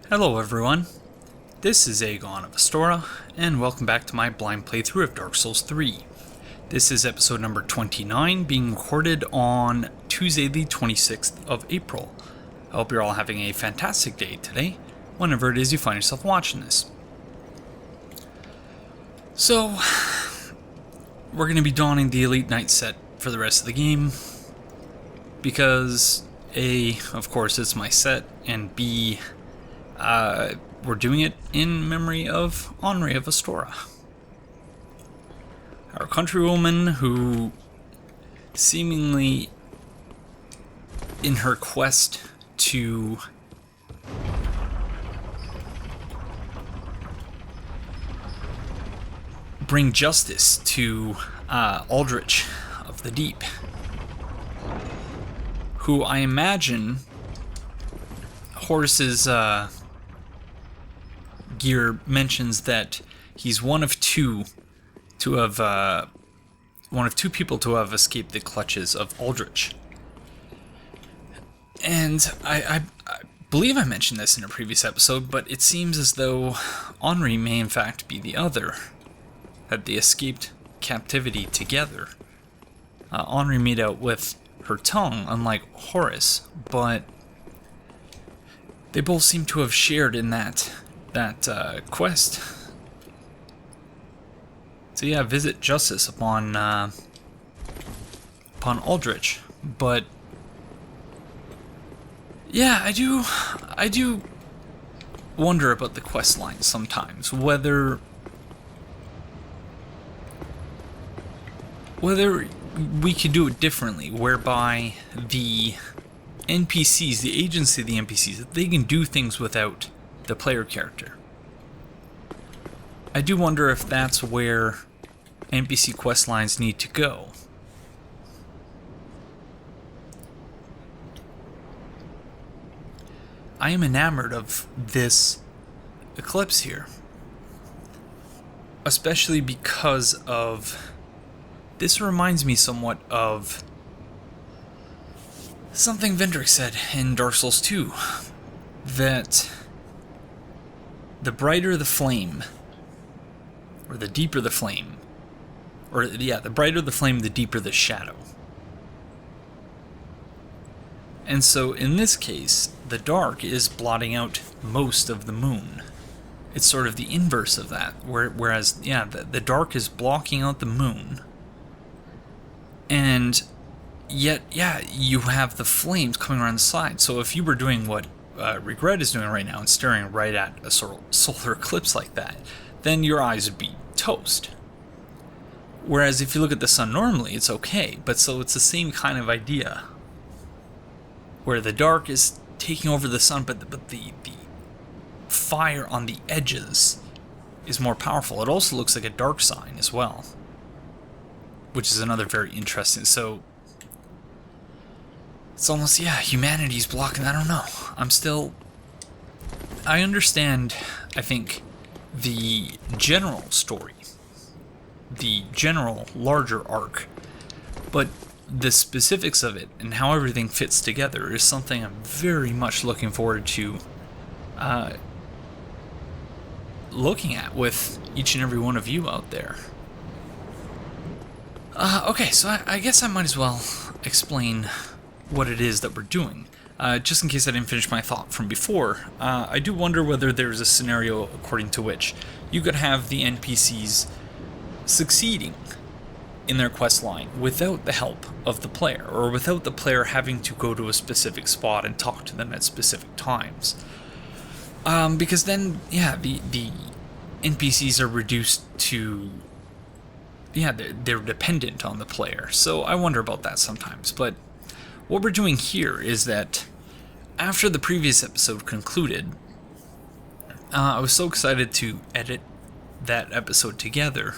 Hello everyone, this is Aegon of Astora, and welcome back to my blind playthrough of Dark Souls 3. This is episode number 29, being recorded on Tuesday the 26th of April. I hope you're all having a fantastic day today, whenever it is you find yourself watching this. So, we're going to be donning the Elite Knight set for the rest of the game, because A, of course it's my set, and B, we're doing it in memory of Henri of Astora, our countrywoman who, seemingly in her quest to bring justice to Aldrich of the Deep, who I imagine Horace's gear mentions that he's one of two people to have escaped the clutches of Aldrich. And I believe I mentioned this in a previous episode, but it seems as though Henri may in fact be the other, that they escaped captivity together. Henri made out with her tongue, unlike Horace, but they both seem to have shared in that quest. So yeah, visit justice upon Aldrich. But yeah, I do wonder about the quest lines sometimes, whether we could do it differently, whereby the NPCs, the agency of the NPCs, that they can do things without the player character. I do wonder if that's where NPC quest lines need to go. I am enamored of this eclipse here, especially because of this reminds me somewhat of something Vendrick said in Dark Souls 2, that the brighter the flame, or the deeper the flame, the brighter the flame, the deeper the shadow. And so in this case, the dark is blotting out most of the moon. It's sort of the inverse of that, whereas, the dark is blocking out the moon, and yet, you have the flames coming around the side. So if you were doing what Regret is doing right now and staring right at a solar eclipse like that, then your eyes would be toast. Whereas if you look at the sun normally, it's okay. But so it's the same kind of idea, where the dark is taking over the sun, but the fire on the edges is more powerful. It also looks like a dark sign as well, which is another very interesting. So it's almost, humanity's blocking. I don't know. I understand, I think, the general story, the general larger arc, but the specifics of it and how everything fits together is something I'm very much looking forward to looking at with each and every one of you out there. Okay, so I guess I might as well explain what it is that we're doing. Just in case I didn't finish my thought from before, I do wonder whether there's a scenario according to which you could have the NPCs succeeding in their quest line without the help of the player, or without the player having to go to a specific spot and talk to them at specific times. Because then, the NPCs are reduced to, they're dependent on the player. So I wonder about that sometimes, but what we're doing here is that after the previous episode concluded, I was so excited to edit that episode together,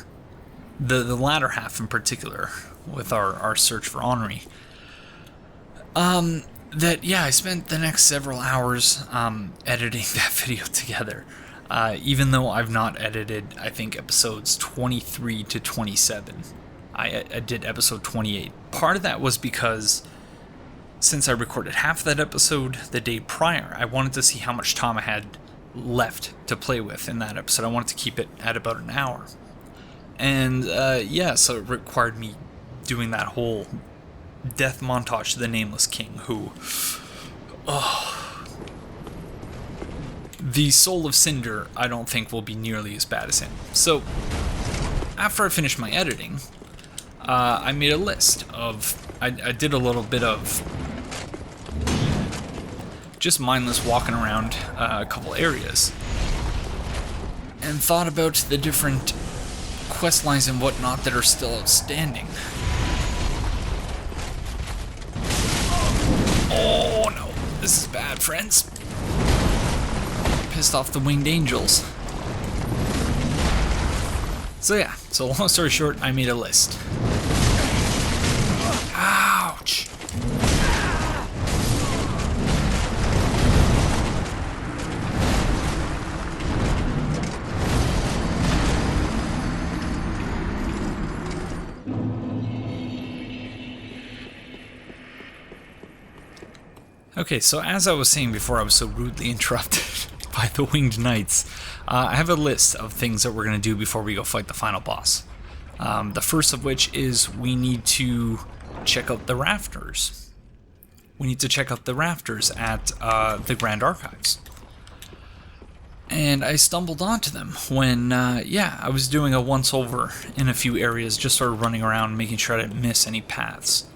the latter half in particular, with our search for Henri, that, I spent the next several hours editing that video together, even though I've not edited, I think, episodes 23 to 27. I did episode 28. Part of that was because since I recorded half that episode the day prior, I wanted to see how much time I had left to play with in that episode. I wanted to keep it at about an hour. And yeah, so it required me doing that whole death montage to the Nameless King, who... Oh, the Soul of Cinder, I don't think will be nearly as bad as him. So, after I finished my editing, I made a list of... I did a little bit of just mindless walking around a couple areas, and thought about the different quest lines and whatnot that are still outstanding. Oh no, this is bad, friends. Pissed off the winged angels. So yeah, so long story short, I made a list. Ouch! Okay, so as I was saying before I was so rudely interrupted by the Winged Knights, I have a list of things that we're going to do before we go fight the final boss. The first of which is we need to check out the rafters. We need to check out the rafters at the Grand Archives. And I stumbled onto them when, yeah, I was doing a once-over in a few areas, just sort of running around, making sure I didn't miss any paths.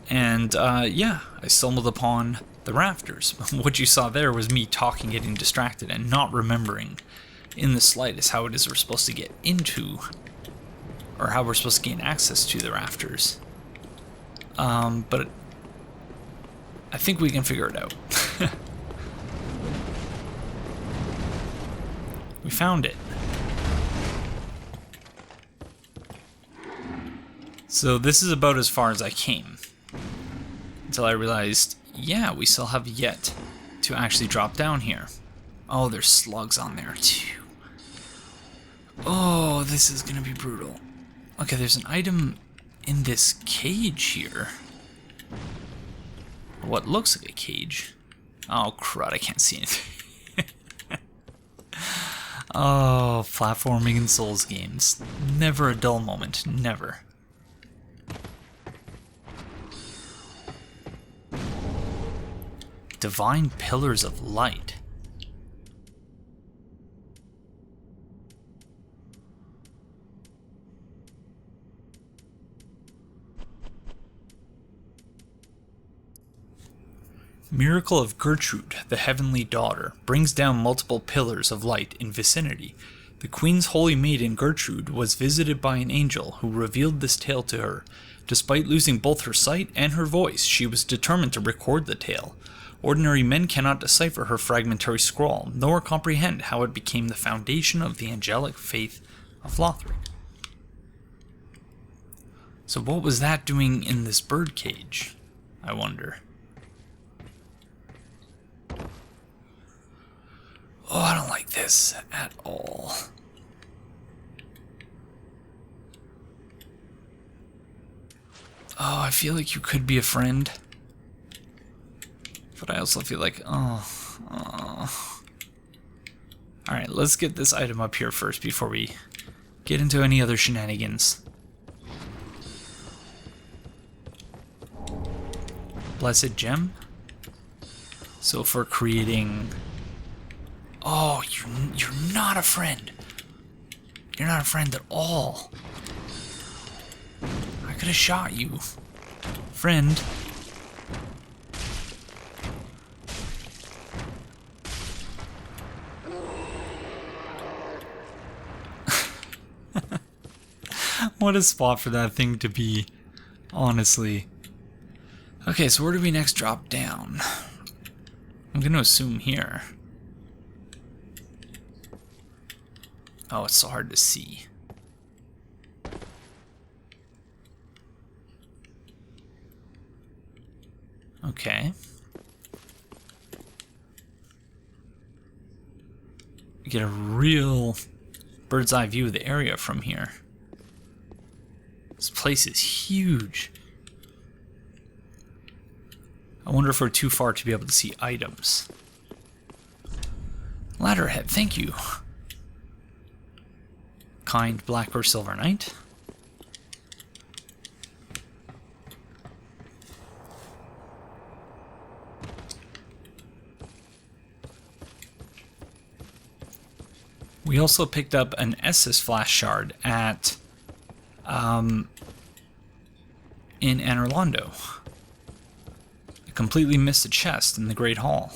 And, yeah, I stumbled upon the rafters. What you saw there was me talking, getting distracted, and not remembering in the slightest how it is we're supposed to get into, or how we're supposed to gain access to the rafters. But I think we can figure it out. We found it. So this is about as far as I came, until I realized, yeah, we still have yet to actually drop down here. Oh, there's slugs on there too. Oh, this is gonna be brutal. Okay, there's an item in this cage here. Or what looks like a cage. Oh crud, I can't see anything. Oh, platforming in Souls games. Never a dull moment, never. Divine Pillars of Light. Miracle of Gertrude, the Heavenly Daughter, brings down multiple pillars of light in vicinity. The Queen's holy maiden Gertrude was visited by an angel who revealed this tale to her. Despite losing both her sight and her voice, she was determined to record the tale. Ordinary men cannot decipher her fragmentary scrawl, nor comprehend how it became the foundation of the angelic faith of Lothric. So what was that doing in this birdcage, I wonder? Oh, I don't like this at all. Oh, I feel like you could be a friend. But I also feel like, oh. Alright, let's get this item up here first before we get into any other shenanigans. Blessed Gem. So for creating... Oh, you're not a friend. You're not a friend at all. I could have shot you. Friend. What a spot for that thing to be, honestly. Okay, so where do we next drop down? I'm gonna assume here. Oh, it's so hard to see. Okay. You get a real bird's eye view of the area from here. This place is huge. I wonder if we're too far to be able to see items. Ladderhead, thank you. Kind black or silver knight. We also picked up an Essus flash shard at in Anor Londo. I completely missed a chest in the Great Hall.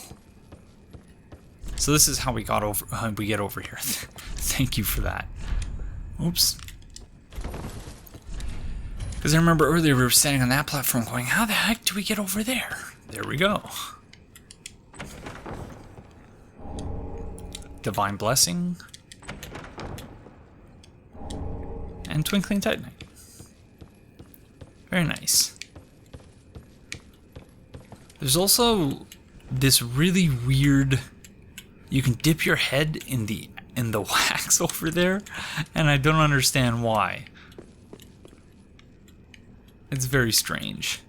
So this is how we got over. How we get over here. Thank you for that. Oops. Because I remember earlier we were standing on that platform, going, "How the heck do we get over there?" There we go. Divine Blessing. And Twinkling Titanite. Very nice. There's also this really weird... You can dip your head in the wax over there, and I don't understand why. It's very strange.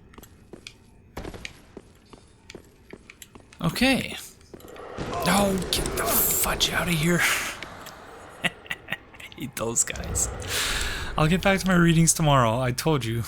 Okay. No, get the fudge out of here. I hate those guys. I'll get back to my readings tomorrow, I told you.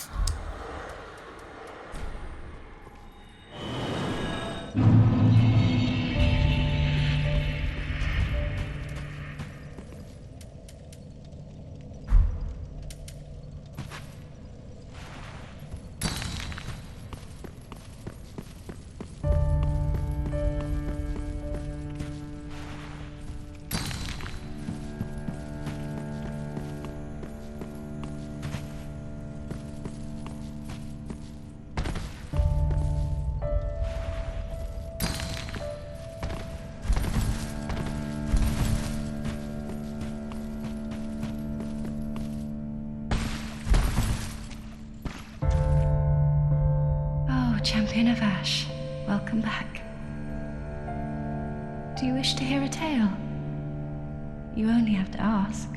Champion of Ash, welcome back. Do you wish to hear a tale? You only have to ask.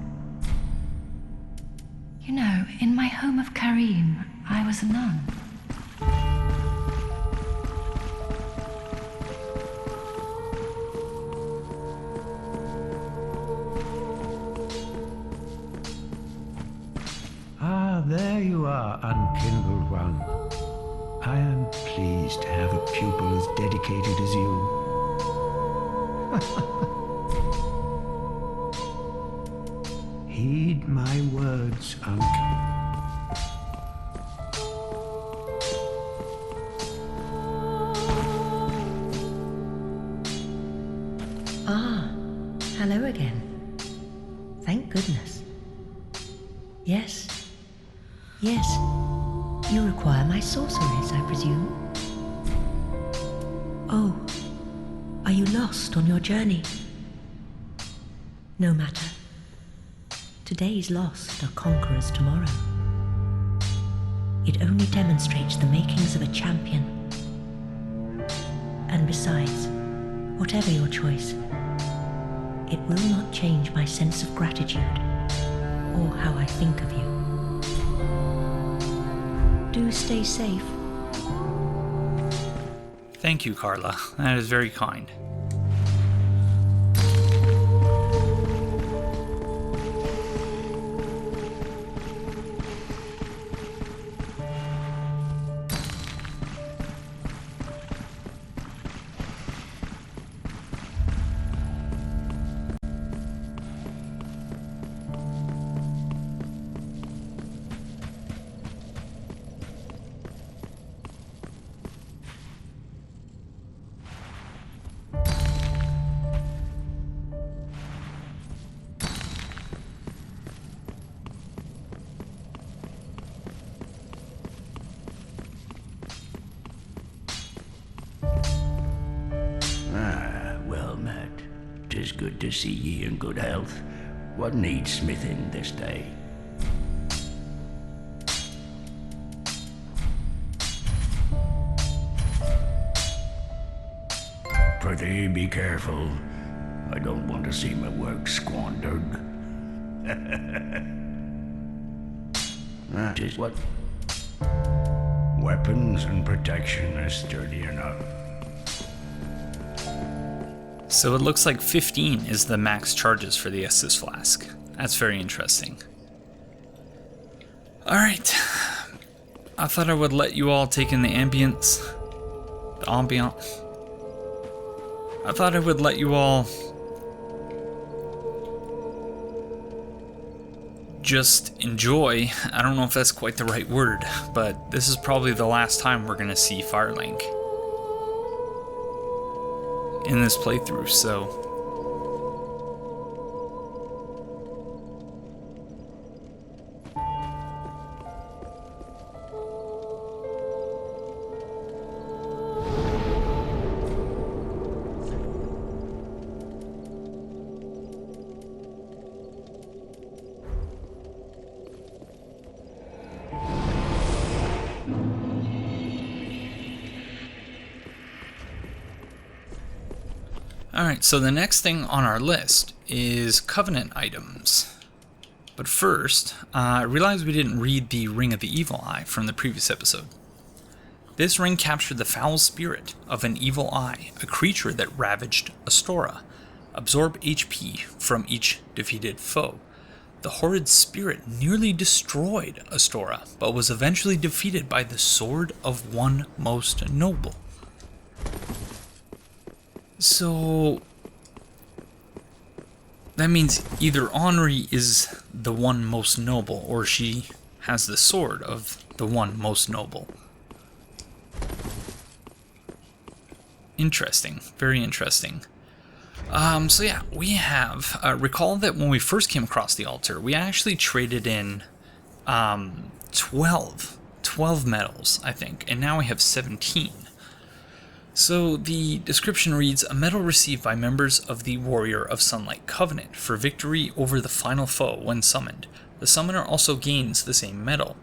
You know, in my home of Karim, I was a nun. Ah, there you are, unkindled one. I am pleased to have a pupil as dedicated as you. Heed my words, Ah, hello again. Thank goodness. Yes. You require my sorceries, I presume? Oh, are you lost on your journey? No matter. Today's lost are conquerors tomorrow. It only demonstrates the makings of a champion. And besides, whatever your choice, it will not change my sense of gratitude or how I think of you. Do stay safe. Thank you, Carla. That is very kind. Tis good to see ye in good health. What needs smithing this day? Prithee, be careful. I don't want to see my work squandered. Tis what? Weapons and protection are sturdy enough. So it looks like 15 is the max charges for the Estus Flask. That's very interesting. Alright. I thought I would let you all take in the ambience. The ambiance. I thought I would let you all just enjoy. I don't know if that's quite the right word, but this is probably the last time we're going to see Firelink in this playthrough, so... Alright, so the next thing on our list is Covenant items. But first, I realized we didn't read the Ring of the Evil Eye from the previous episode. This ring captured the foul spirit of an evil eye, a creature that ravaged Astora. Absorb HP from each defeated foe. The horrid spirit nearly destroyed Astora, but was eventually defeated by the Sword of One Most Noble. So that means either Henri is the one most noble, or she has the sword of the one most noble. Interesting, very interesting. So yeah, we have, recall that when we first came across the altar, we actually traded in 12 medals, I think, and now we have 17. So the description reads, a medal received by members of the Warrior of Sunlight Covenant for victory over the final foe when summoned. The summoner also gains the same medal.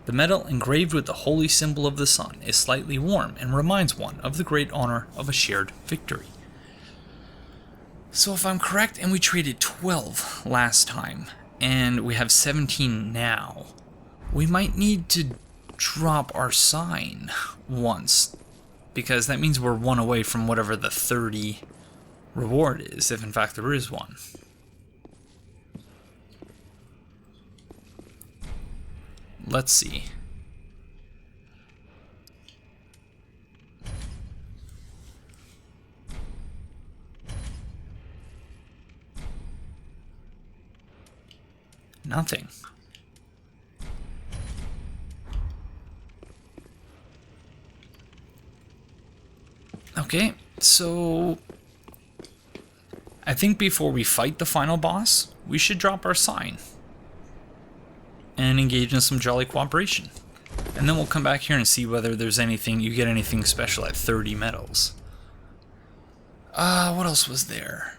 The medal, engraved with the holy symbol of the sun, is slightly warm and reminds one of the great honor of a shared victory. So if I'm correct, and we traded 12 last time, and we have 17 now, we might need to drop our sign once, because that means we're one away from whatever the 30 reward is, if in fact there is one. Let's see. Nothing. Okay, so I think before we fight the final boss, we should drop our sign and engage in some jolly cooperation. And then we'll come back here and see whether there's anything, you get anything special at 30 medals. What else was there?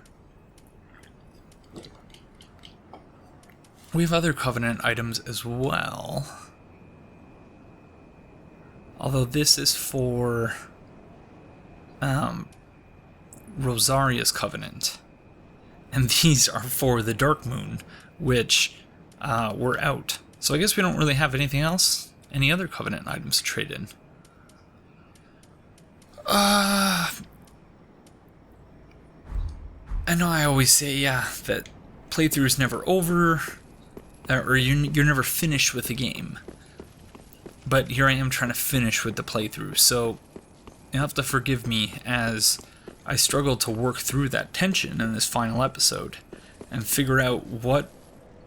We have other Covenant items as well. Although this is for Rosaria's Covenant. And these are for the Dark Moon, which were out. So I guess we don't really have anything else, any other Covenant items to trade in. I know I always say, yeah, that playthrough is never over, or you're never finished with the game. But here I am trying to finish with the playthrough, so you'll have to forgive me as I struggle to work through that tension in this final episode and figure out what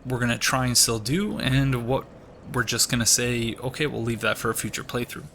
we're going to try and still do and what we're just going to say, okay, we'll leave that for a future playthrough.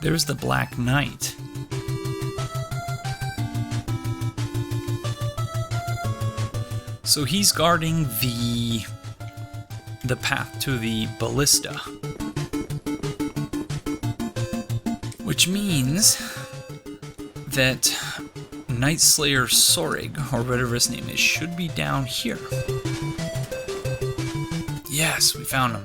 There's the Black Knight. So he's guarding the path to the ballista. Which means that Night Slayer Sorig, or whatever his name is, should be down here. Yes, we found him.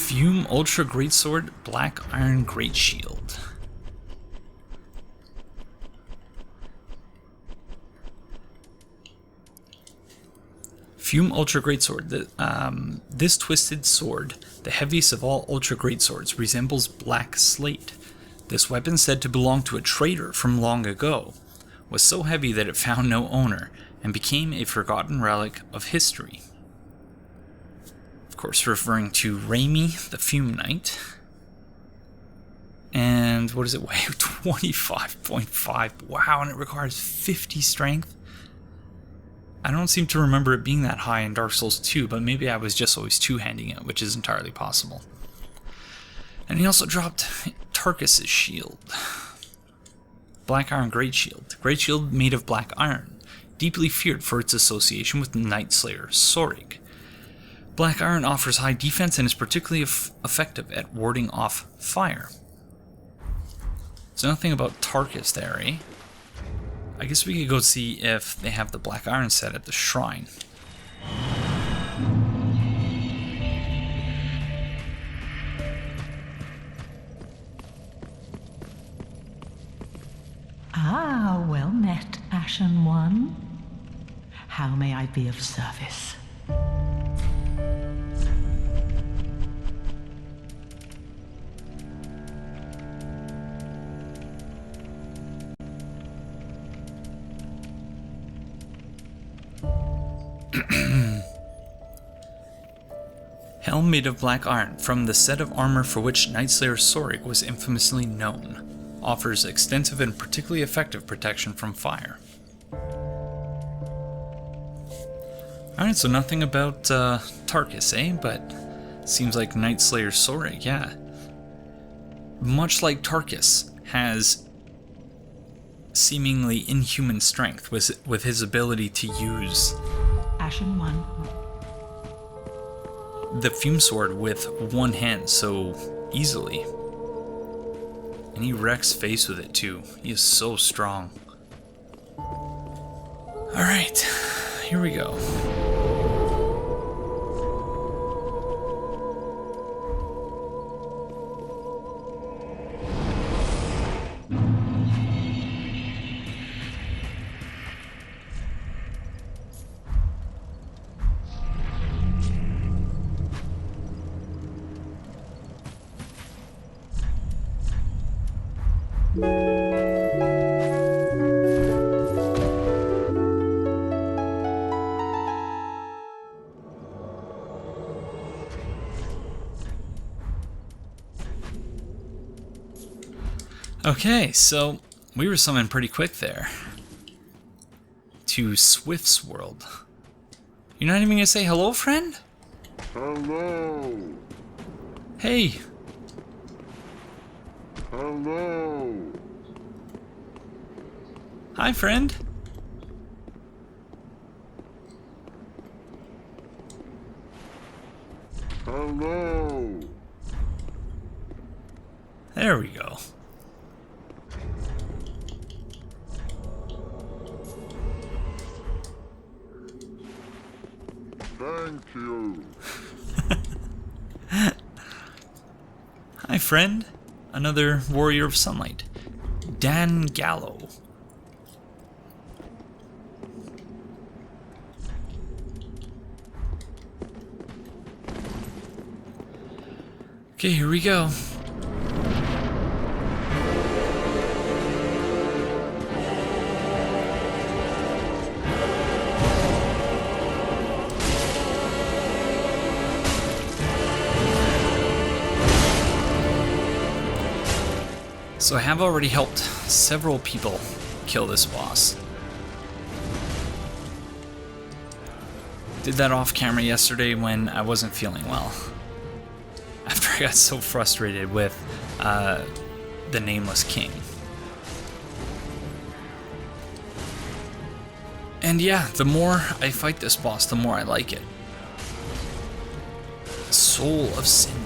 Fume Ultra Greatsword, Black Iron Great Shield. Fume Ultra Greatsword. This twisted sword, the heaviest of all Ultra Greatswords, resembles black slate. This weapon, said to belong to a trader from long ago, was so heavy that it found no owner and became a forgotten relic of history. Of course, referring to Raimi, the Fume Knight. And what does it weigh? 25.5. Wow, and it requires 50 strength. I don't seem to remember it being that high in Dark Souls 2, but maybe I was just always two-handing it, which is entirely possible. And he also dropped Tarkus's shield. Black Iron Great Shield. Great Shield made of black iron, deeply feared for its association with Night Slayer Sorig. Black Iron offers high defense and is particularly effective at warding off fire. So nothing about Tarkus there, eh? I guess we could go see if they have the Black Iron set at the shrine. Ah, well met, Ashen One. How may I be of service? Helm made of black iron, from the set of armor for which Night Slayer Sorig was infamously known. Offers extensive and particularly effective protection from fire. Alright, so nothing about Tarkus, eh? But seems like Night Slayer Sorig, yeah. Much like Tarkus, has seemingly inhuman strength with his ability to use Ashen One. the Fume Sword with one hand so easily. And he wrecks face with it too. He is so strong. Alright, here we go. Okay, so we were summoned pretty quick there to Swift's world. You're not even gonna say hello, friend? Hello. Hey! Hello. Hi, friend. Hello. There we go. Thank you. Hi, friend. Another warrior of sunlight. Dan Gallo. Okay, here we go. So I have already helped several people kill this boss. Did that off camera yesterday when I wasn't feeling well. After I got so frustrated with the Nameless King. And yeah, the more I fight this boss, the more I like it. Soul of Cinder.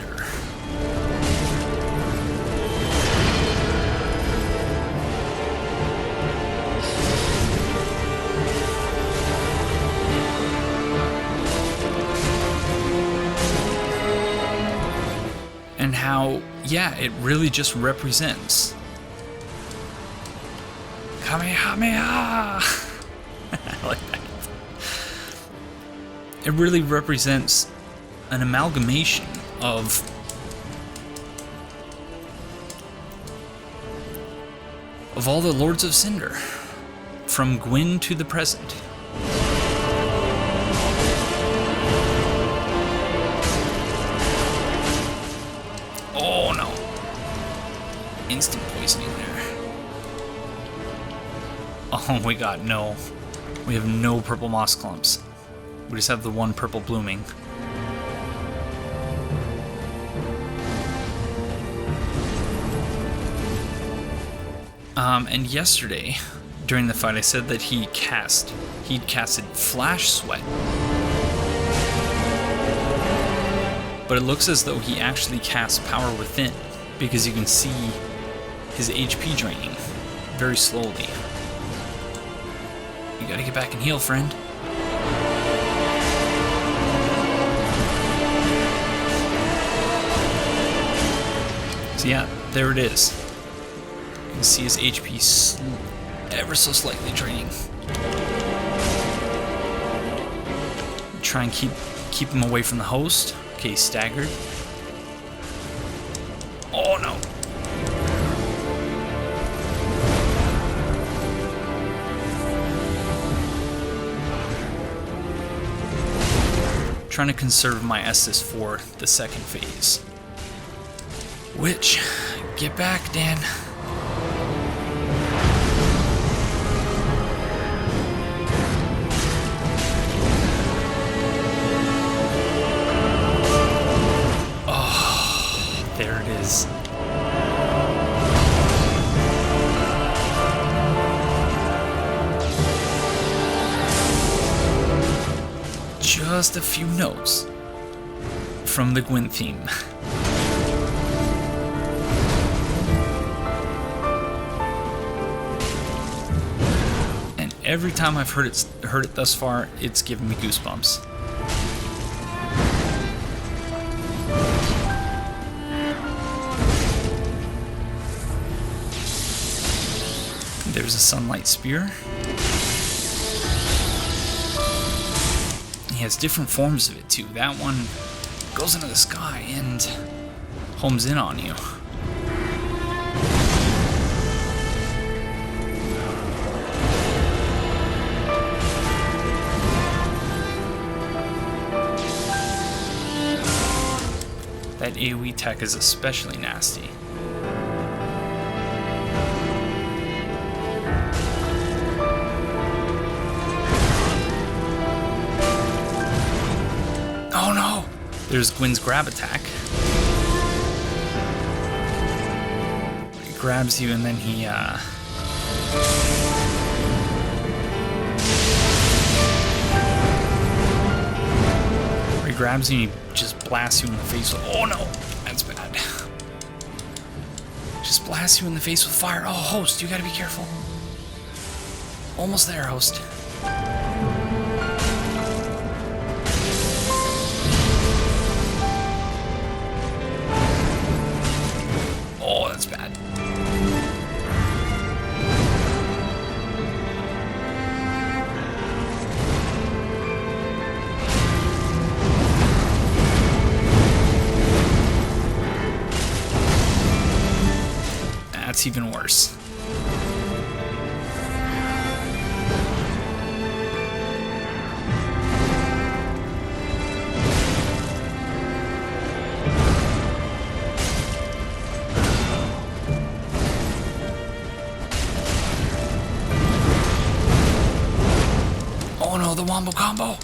And how, yeah, it really just represents Kamehameha! I like that. It really represents an amalgamation of all the Lords of Cinder, from Gwyn to the present. Oh no. Instant poisoning there. Oh, we got no. We have no purple moss clumps. We just have the one purple blooming. And yesterday, during the fight, I said that he'd casted Flash Sweat. But it looks as though he actually casts Power Within, because you can see his HP draining very slowly. You gotta get back and heal, friend. So yeah, there it is. You can see his HP ever so slightly draining. Try and keep him away from the host. Okay, staggered. Oh no. Trying to conserve my Estus for the second phase. Which, get back, Dan. There it is. Just a few notes from the Gwyn theme. And every time I've heard it thus far, it's given me goosebumps. There's a sunlight spear. He has different forms of it too. That one goes into the sky and homes in on you. That AoE tech is especially nasty. Oh no! There's Gwyn's grab attack. He grabs you and then he grabs you and he just blasts you in the face with... Oh no! That's bad. Just blasts you in the face with fire. Oh, host, you gotta be careful. Almost there, host. Oh, that's bad. That's even worse. Oh no, the wombo combo!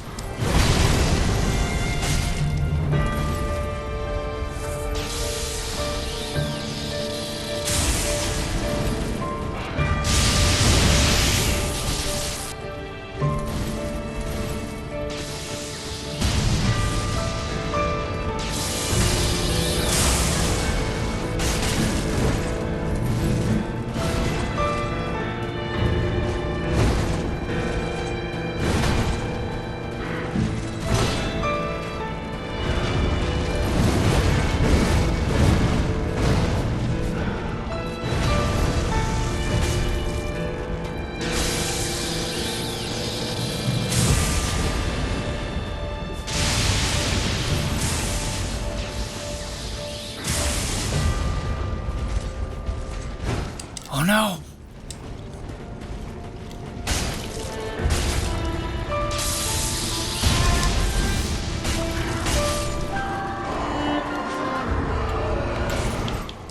Oh no!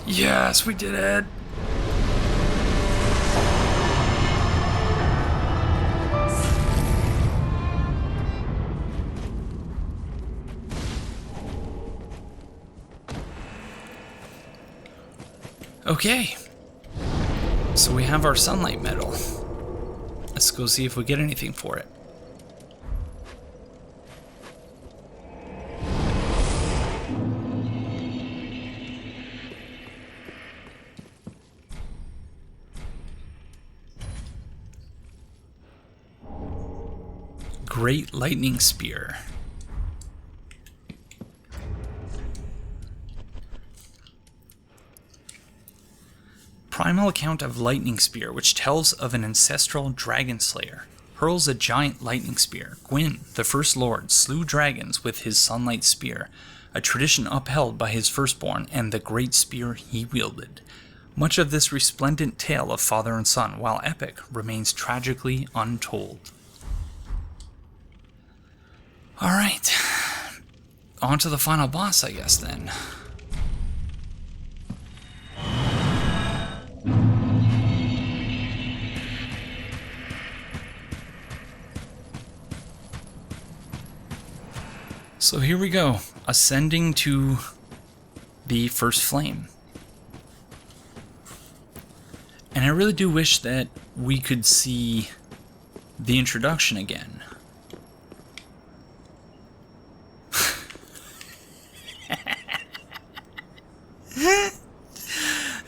Yes, we did it! Okay. So we have our sunlight medal. Let's go see if we get anything for it. Great Lightning Spear. Primal account of Lightning Spear, which tells of an ancestral dragon slayer. Hurls a giant lightning spear. Gwyn, the first lord, slew dragons with his sunlight spear, a tradition upheld by his firstborn and the great spear he wielded. Much of this resplendent tale of father and son, while epic, remains tragically untold. Alright. On to the final boss, I guess, then. So here we go, ascending to the first flame. And I really do wish that we could see the introduction again.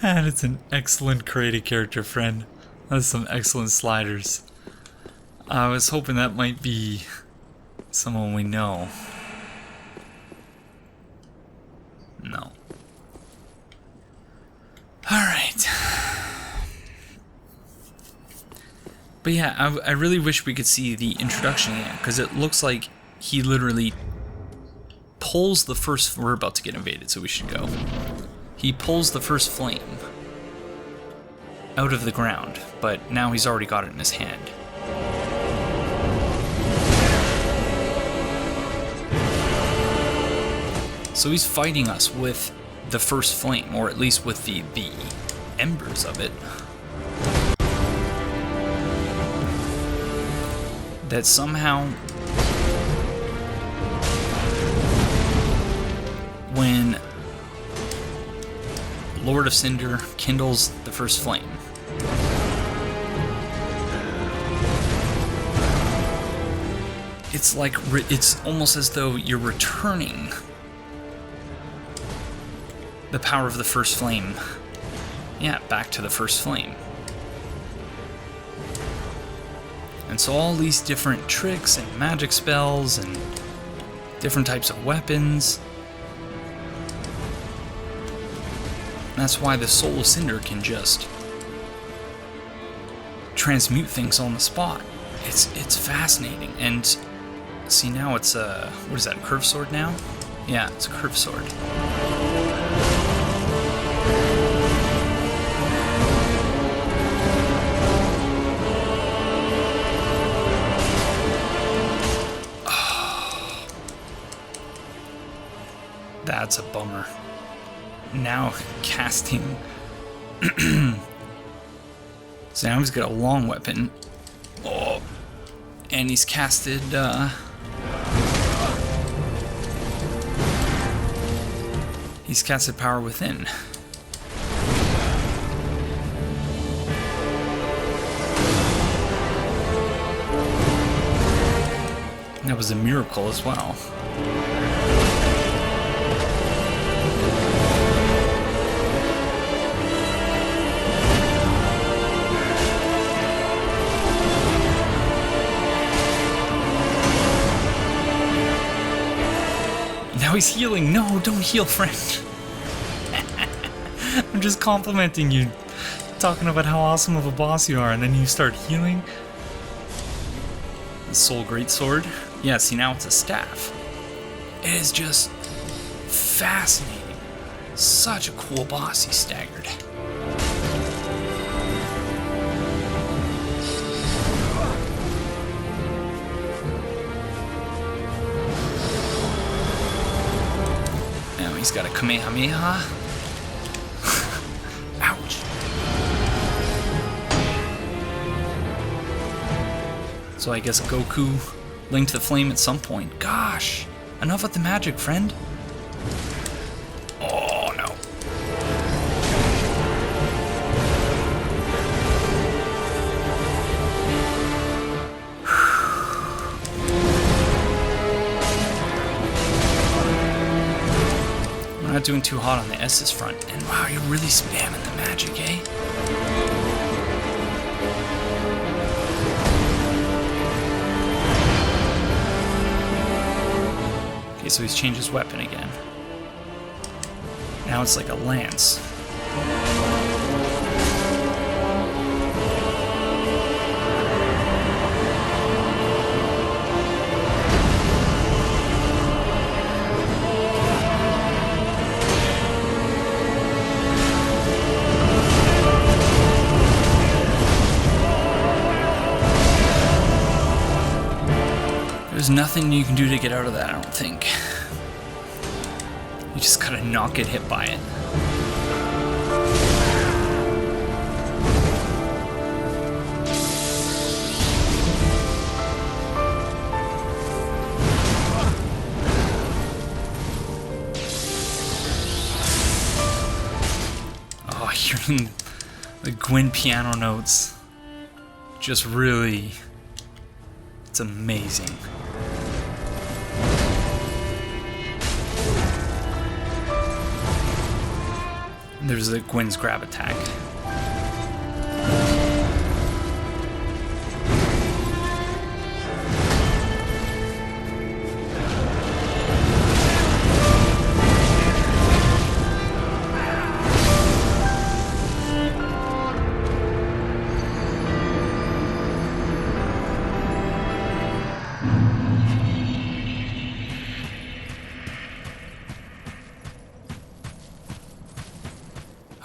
And it's an excellent created character, friend. That's some excellent sliders. I was hoping that might be someone we know. No. Alright. But yeah, I really wish we could see the introduction again, because it looks like he literally pulls the first... We're about to get invaded, so we should go. He pulls the first flame out of the ground, but now he's already got it in his hand. So he's fighting us with the first flame, or at least with the embers of it. That somehow Lord of Cinder kindles the first flame. It's like, it's almost as though you're returning the power of the first flame. Yeah, back to the first flame. And so all these different tricks and magic spells and different types of weapons. That's why the Soul of Cinder can just transmute things on the spot. It's fascinating. And see, now it's a, what is that, a curved sword now? Yeah, it's a curved sword. That's a bummer. Now casting. So now he's got a long weapon. Oh, and he's casted. He's casted Power Within. That was a miracle as well. Now he's healing. No, don't heal, friend. I'm just complimenting you, talking about how awesome of a boss you are, and then you start healing. The Soul Greatsword. Yeah, see, now it's a staff. It is just fascinating. Such a cool boss. He's staggered. He's got a Kamehameha. Ouch. So I guess Goku linked the flame at some point. Gosh, enough with the magic, friend. Oh no. Not doing too hot on the S's front. And wow, you're really spamming the magic, eh? Okay, so he's changed his weapon again. Now it's like a lance. There's nothing you can do to get out of that, I don't think. You just gotta not get hit by it. Oh, hearing the Gwyn piano notes. Just really... It's amazing. There's the Gwyn's grab attack.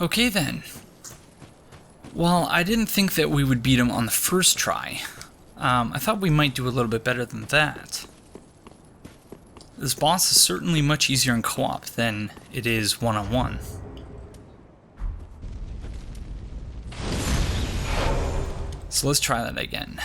Okay then. Well, I didn't think that we would beat him on the first try. I thought we might do a little bit better than that. This boss is certainly much easier in co-op than it is one-on-one. So let's try that again.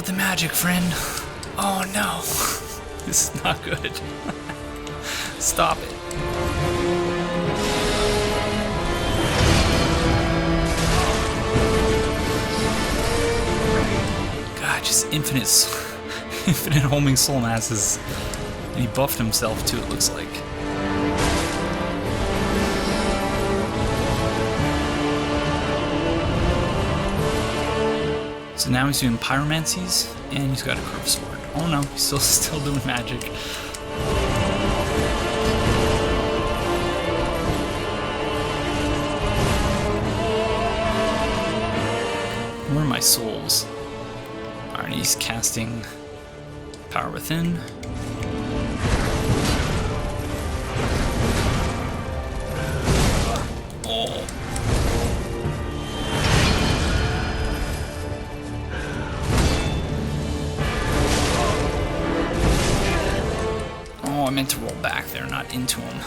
with the magic, friend. Oh no. This is not good. Stop it. God, just infinite homing soul masses. And he buffed himself too, it looks like. So now he's doing pyromancies, and he's got a curved sword. Oh no, he's still doing magic. Where are my souls? Alright, he's casting Power Within. Oh. Oh, I meant to roll back there, not into him.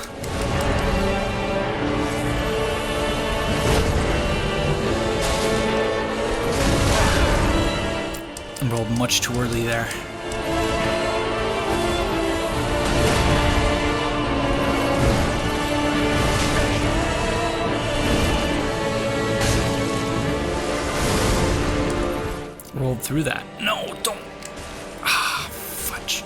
I rolled much too early there. Rolled through that. No, don't. Ah, fudge.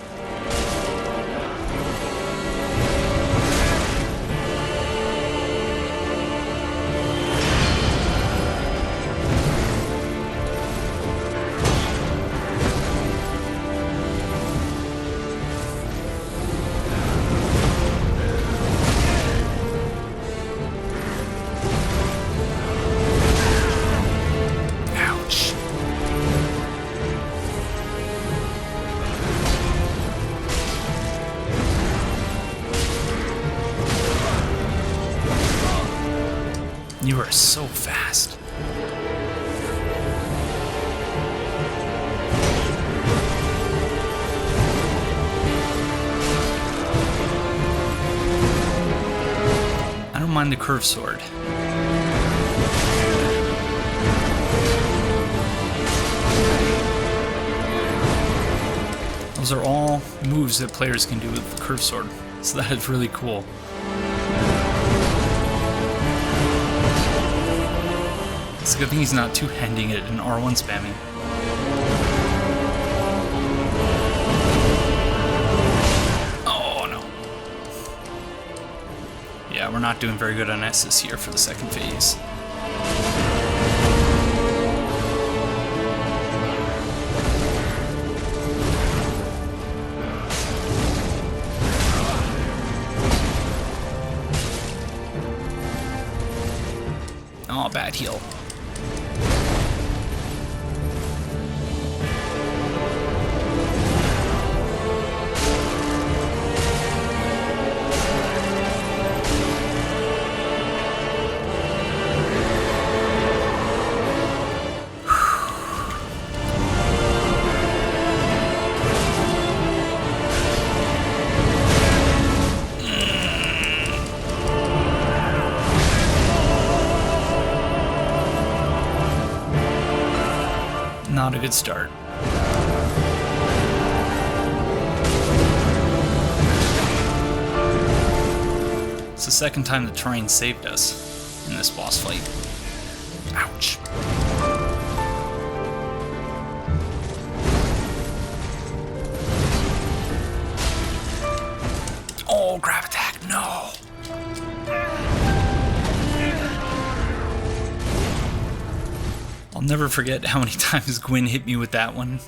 Ouch. You are so fast. I don't mind the curved sword. Those are all moves that players can do with the curved sword, so that is really cool. It's a good thing he's not two-handing it and R1 spamming. Oh no. Yeah, we're not doing very good on S's here for the second phase. Oh, bad heal. Not a good start. It's the second time the terrain saved us in this boss fight. Ouch. Oh, grab attack, no! I'll never forget how many times Gwyn hit me with that one.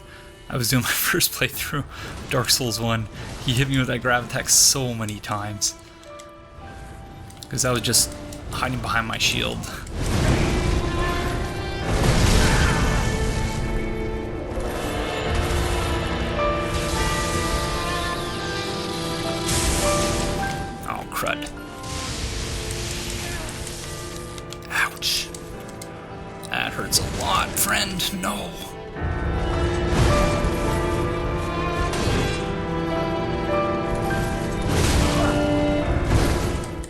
I was doing my first playthrough, Dark Souls 1. He hit me with that grab attack so many times. Because I was just hiding behind my shield. Oh, crud. Ouch. That hurts a lot, friend. No.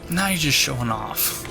Now you're just showing off.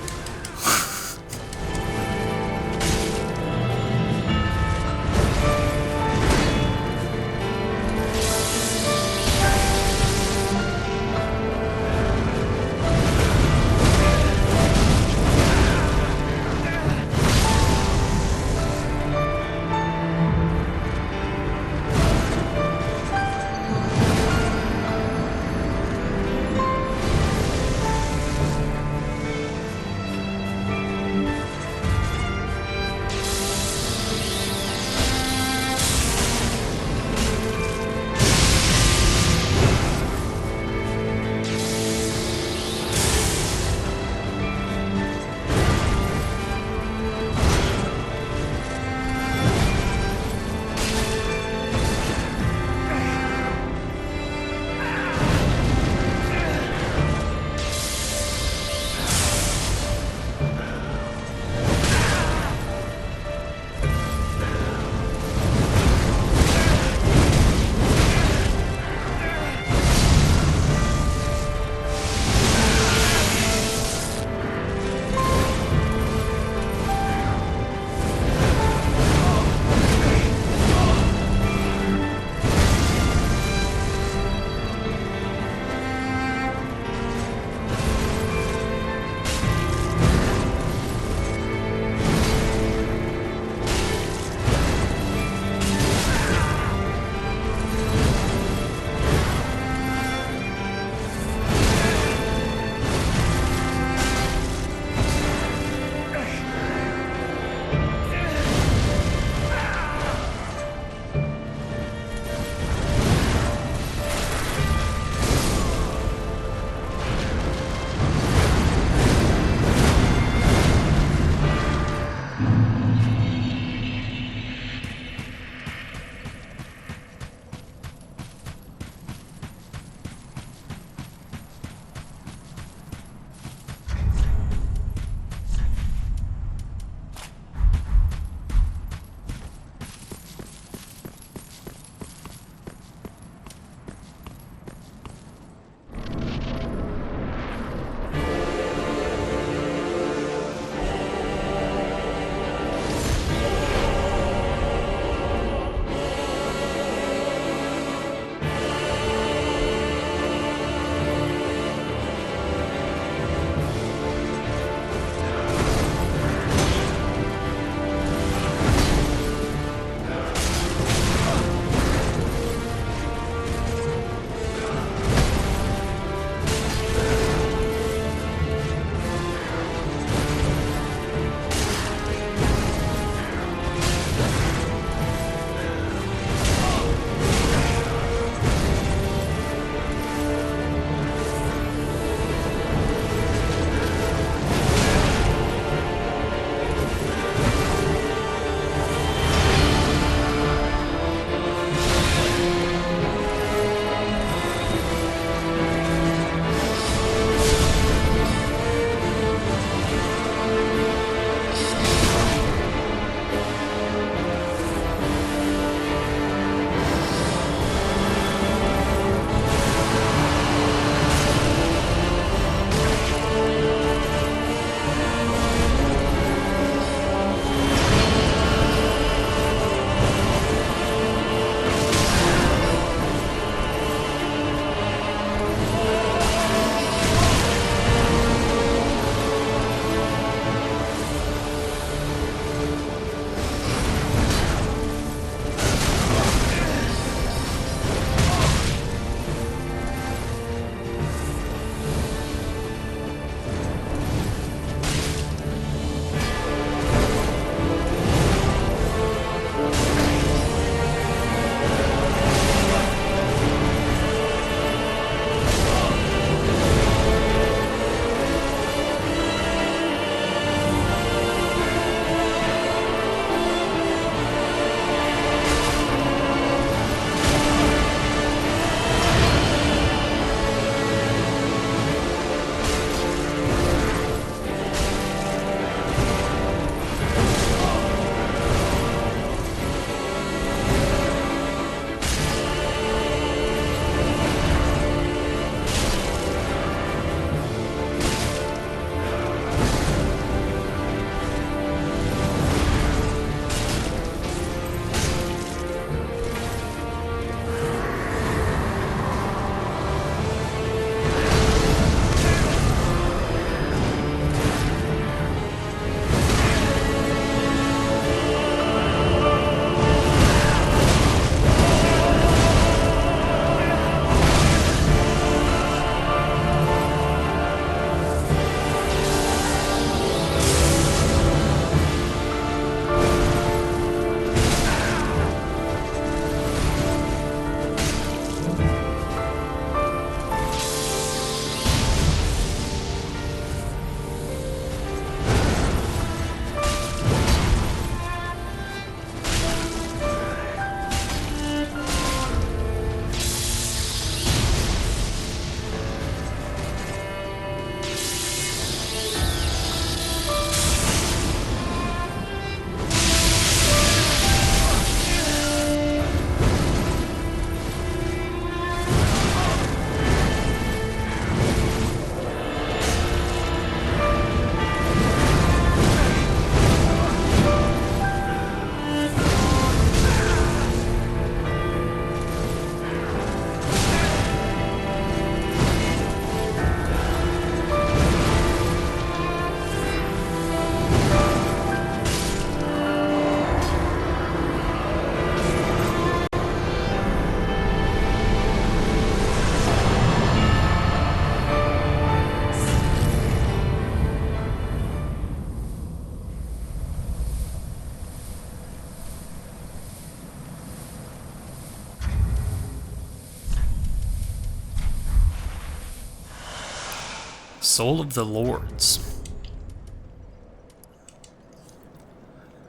Soul of the Lords.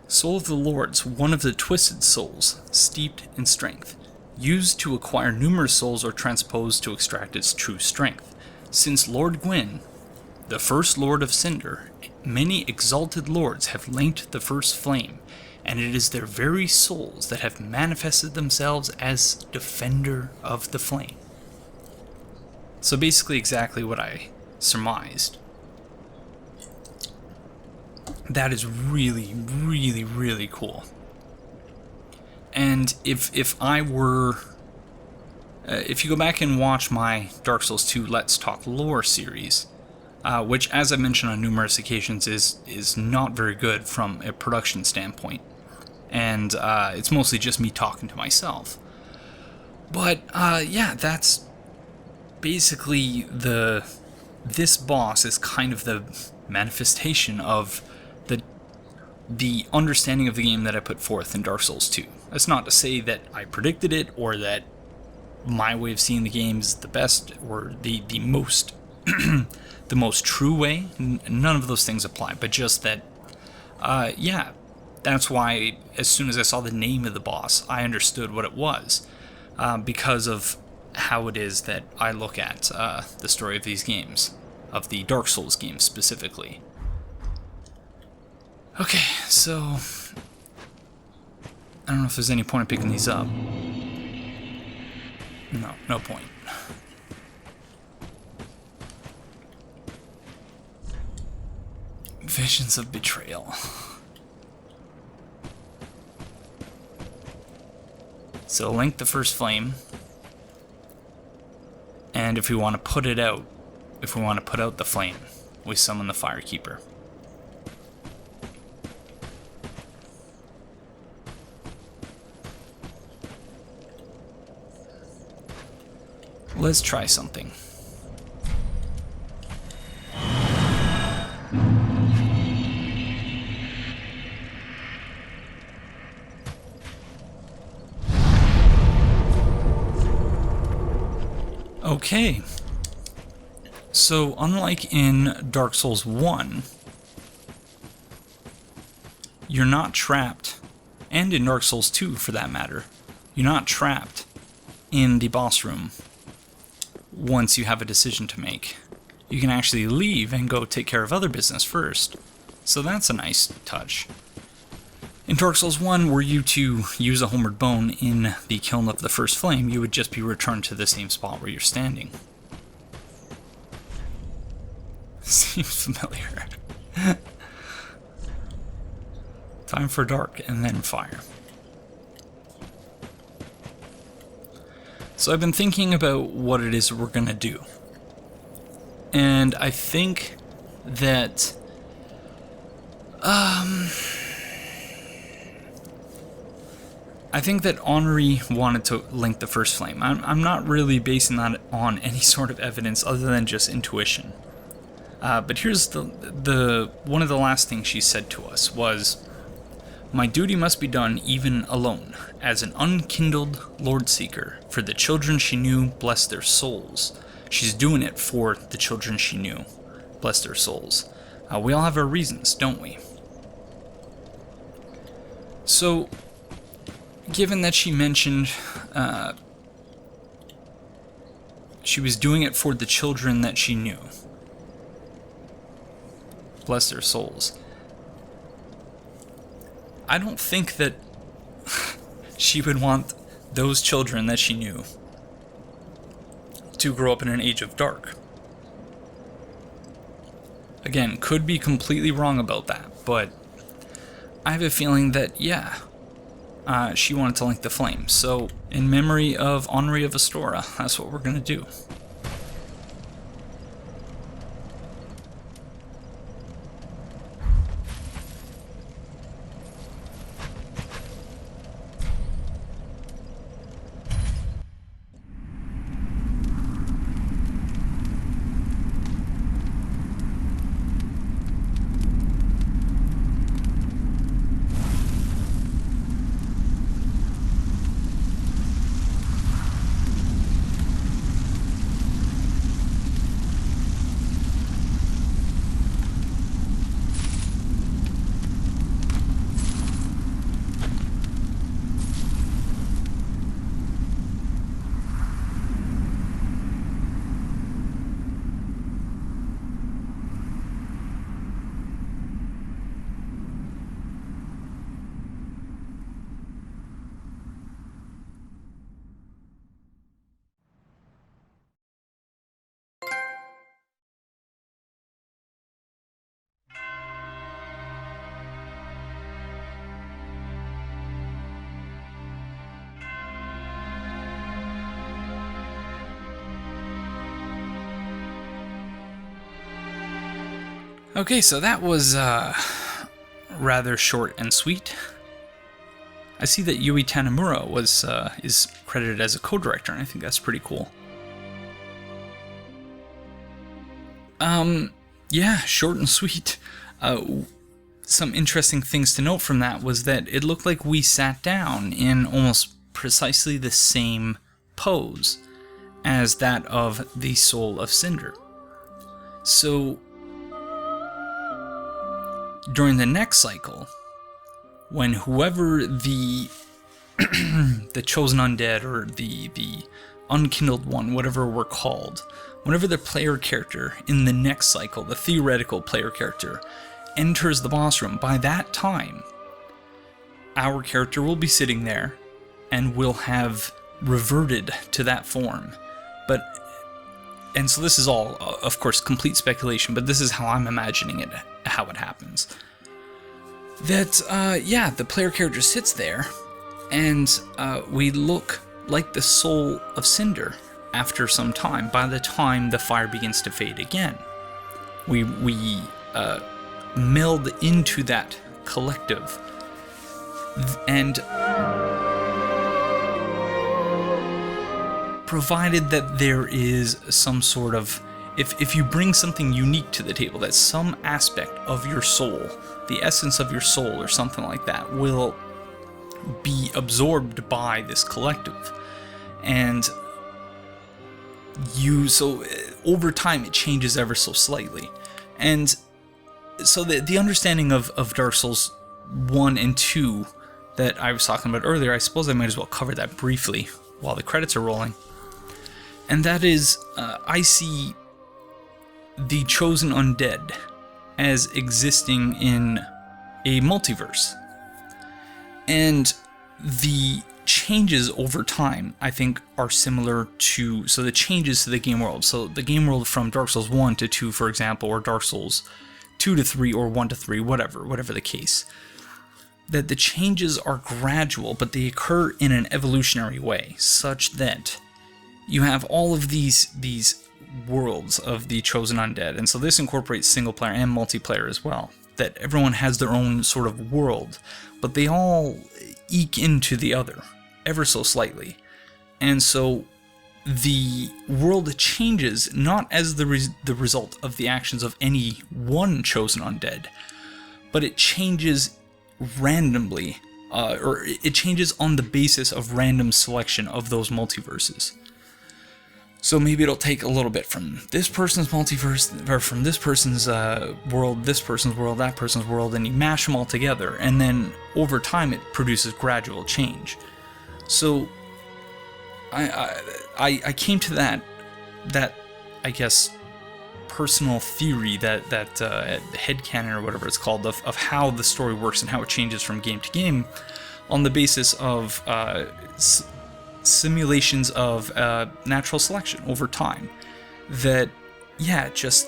Soul of the Lords, one of the twisted souls, steeped in strength, used to acquire numerous souls or transposed to extract its true strength. Since Lord Gwyn, the first Lord of Cinder, many exalted lords have linked the first flame, and it is their very souls that have manifested themselves as defender of the flame. So basically exactly what I surmised. That is really, really, really cool. And if I were... if you go back and watch my Dark Souls 2 Let's Talk Lore series, which, as I've mentioned on numerous occasions, is not very good from a production standpoint. And it's mostly just me talking to myself. But, yeah, that's basically this boss is kind of the manifestation of the understanding of the game that I put forth in Dark Souls 2. That's not to say that I predicted it, or that my way of seeing the game is the best, or the most the most true way. None of those things apply, but just that, yeah, that's why as soon as I saw the name of the boss, I understood what it was, because of how it is that I look at the story of these games, of the Dark Souls games specifically. Okay, so I don't know if there's any point in picking these up. No point. Visions of betrayal. So link the first flame, and if we want to put it out, if we want to put out the flame, we summon the Firekeeper. Let's try something. Okay. So, unlike in Dark Souls 1, you're not trapped, and in Dark Souls 2 for that matter, you're not trapped in the boss room once you have a decision to make. You can actually leave and go take care of other business first. So that's a nice touch. In Dark Souls 1, were you to use a Homeward Bone in the kiln of the first flame, you would just be returned to the same spot where you're standing. Seems familiar. Time for dark and then fire. So I've been thinking about what it is we're gonna do. And I think that Henri wanted to link the first flame. I'm not really basing that on any sort of evidence other than just intuition. But here's the one of the last things she said to us was, "My duty must be done even alone, as an unkindled Lord Seeker, for the children she knew, bless their souls." She's doing it for the children she knew, bless their souls. We all have our reasons, don't we? So, given that she mentioned she was doing it for the children that she knew, bless their souls, I don't think that she would want those children that she knew to grow up in an age of dark. Again, could be completely wrong about that, but I have a feeling that, yeah, she wanted to link the flame. So, in memory of Henri of Astora, that's what we're going to do. Okay, so that was rather short and sweet. I see that Yui Tanimura is credited as a co-director, and I think that's pretty cool. Yeah, short and sweet. Some interesting things to note from that was that it looked like we sat down in almost precisely the same pose as that of the Soul of Cinder. So, during the next cycle, when whoever the the chosen undead or the unkindled one, whatever we're called, whenever the player character in the next cycle, the theoretical player character, enters the boss room, by that time, our character will be sitting there and will have reverted to that form. And so this is all, of course, complete speculation, but this is how I'm imagining it, how it happens. That, yeah, the player character sits there, and we look like the Soul of Cinder after some time, by the time the fire begins to fade again. We meld into that collective, and provided that there is some sort of, if you bring something unique to the table, that some aspect of your soul, the essence of your soul or something like that, will be absorbed by this collective. And so over time it changes ever so slightly. And so the understanding of Dark Souls 1 and 2 that I was talking about earlier, I suppose I might as well cover that briefly while the credits are rolling. And that is, I see the chosen undead as existing in a multiverse. And the changes over time, I think, are similar to, so the changes to the game world. So the game world from Dark Souls 1 to 2, for example, or Dark Souls 2 to 3, or 1 to 3, whatever the case. That the changes are gradual, but they occur in an evolutionary way, such that you have all of these worlds of the chosen undead, and so this incorporates single player and multiplayer as well, that everyone has their own sort of world, but they all eke into the other ever so slightly. And so the world changes not as the result of the actions of any one chosen undead, but it changes randomly, or it changes on the basis of random selection of those multiverses. So maybe it'll take a little bit from this person's multiverse, or from this person's world, this person's world, that person's world, and you mash them all together, and then over time it produces gradual change. So I came to that I guess personal theory, that headcanon or whatever it's called, of how the story works and how it changes from game to game, on the basis of simulations of natural selection over time. That, yeah, just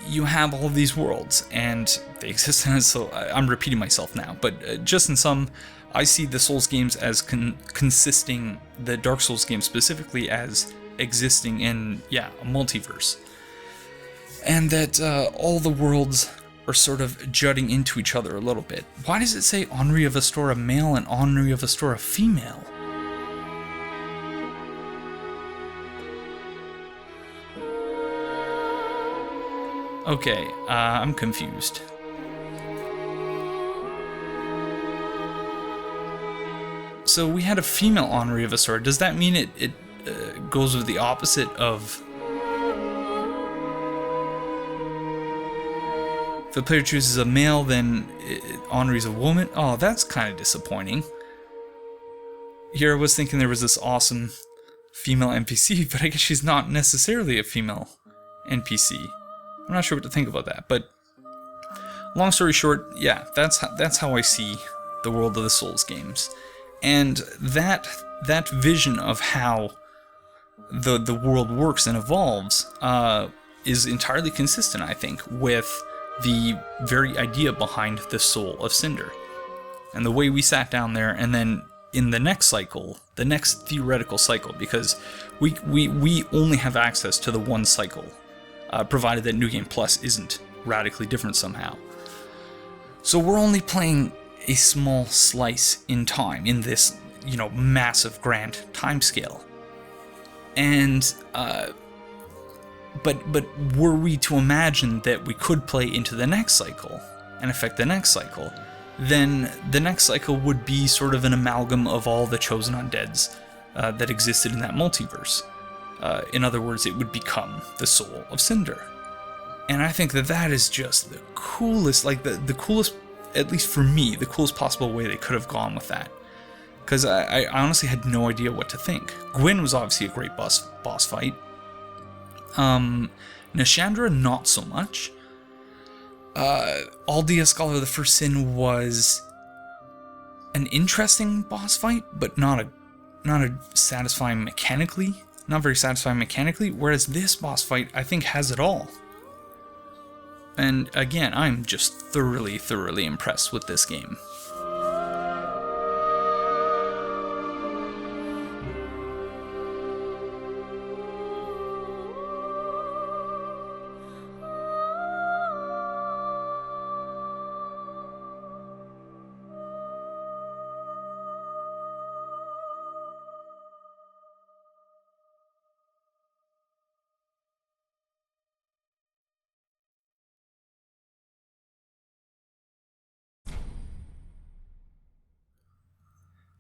you have all these worlds and they exist in, so I'm repeating myself now, but just in sum, I see the Souls games as consisting, the Dark Souls games specifically, as existing in, yeah, a multiverse. And that all the worlds are sort of jutting into each other a little bit. Why does it say Henri of Astora male and Henri of Astora female? Okay, I'm confused. So we had a female Henri of Astora. Does that mean it goes with the opposite of... If the player chooses a male, then Henri's a woman? Oh, that's kind of disappointing. Here I was thinking there was this awesome female NPC, but I guess she's not necessarily a female NPC. I'm not sure what to think about that, but long story short, yeah, that's how I see the world of the Souls games. And that vision of how the world works and evolves is entirely consistent, I think, with the very idea behind the Soul of Cinder. And the way we sat down there, and then in the next cycle, the next theoretical cycle, because we only have access to the one cycle, provided that New Game Plus isn't radically different somehow. So we're only playing a small slice in time in this, massive grand timescale. And but were we to imagine that we could play into the next cycle and affect the next cycle, then the next cycle would be sort of an amalgam of all the chosen undeads that existed in that multiverse. In other words, it would become the soul of Cinder. And I think that is just the coolest, like the coolest, at least for me, the coolest possible way they could have gone with that. Because I honestly had no idea what to think. Gwyn was obviously a great boss fight. Nashandra, not so much. Aldia, Scholar of the First Sin was an interesting boss fight, but not satisfying mechanically. Not very satisfying mechanically, whereas this boss fight, I think, has it all. And again, I'm just thoroughly, thoroughly impressed with this game.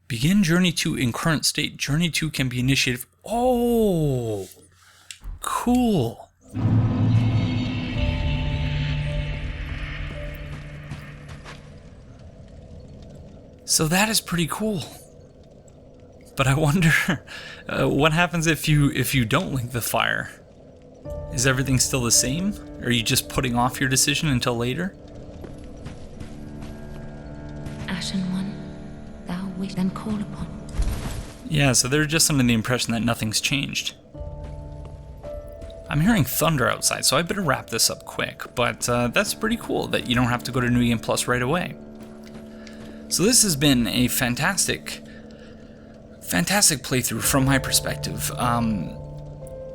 Begin Journey 2 in current state. Journey 2 can be initiated. Oh, cool. So that is pretty cool. But I wonder what happens if you don't link the fire. Is everything still the same? Are you just putting off your decision until later? Ashen One, thou wish then call upon. Yeah, so they're just under the impression that nothing's changed. I'm hearing thunder outside, so I better wrap this up quick, but that's pretty cool that you don't have to go to New Game Plus right away. So this has been a fantastic playthrough from my perspective.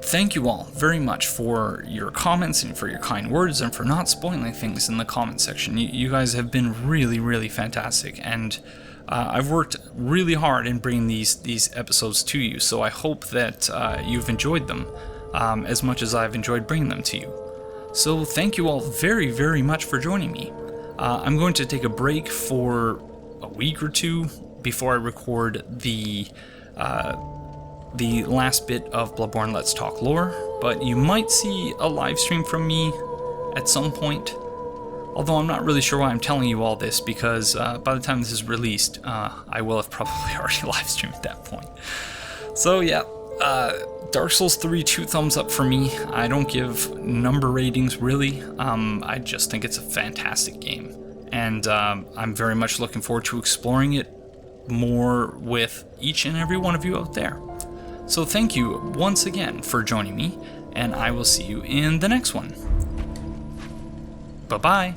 Thank you all very much for your comments and for your kind words and for not spoiling things in the comment section. You guys have been really, really fantastic, and I've worked really hard in bringing these episodes to you, so I hope that you've enjoyed them as much as I've enjoyed bringing them to you. So thank you all very, very much for joining me. I'm going to take a break for a week or two before I record the last bit of Bloodborne Let's Talk lore, but you might see a live stream from me at some point. Although I'm not really sure why I'm telling you all this, because by the time this is released, I will have probably already live streamed at that point. So yeah, Dark Souls 3, 2 thumbs up for me. I don't give number ratings really. I just think it's a fantastic game, and I'm very much looking forward to exploring it more with each and every one of you out there. So thank you once again for joining me, and I will see you in the next one. Bye-bye.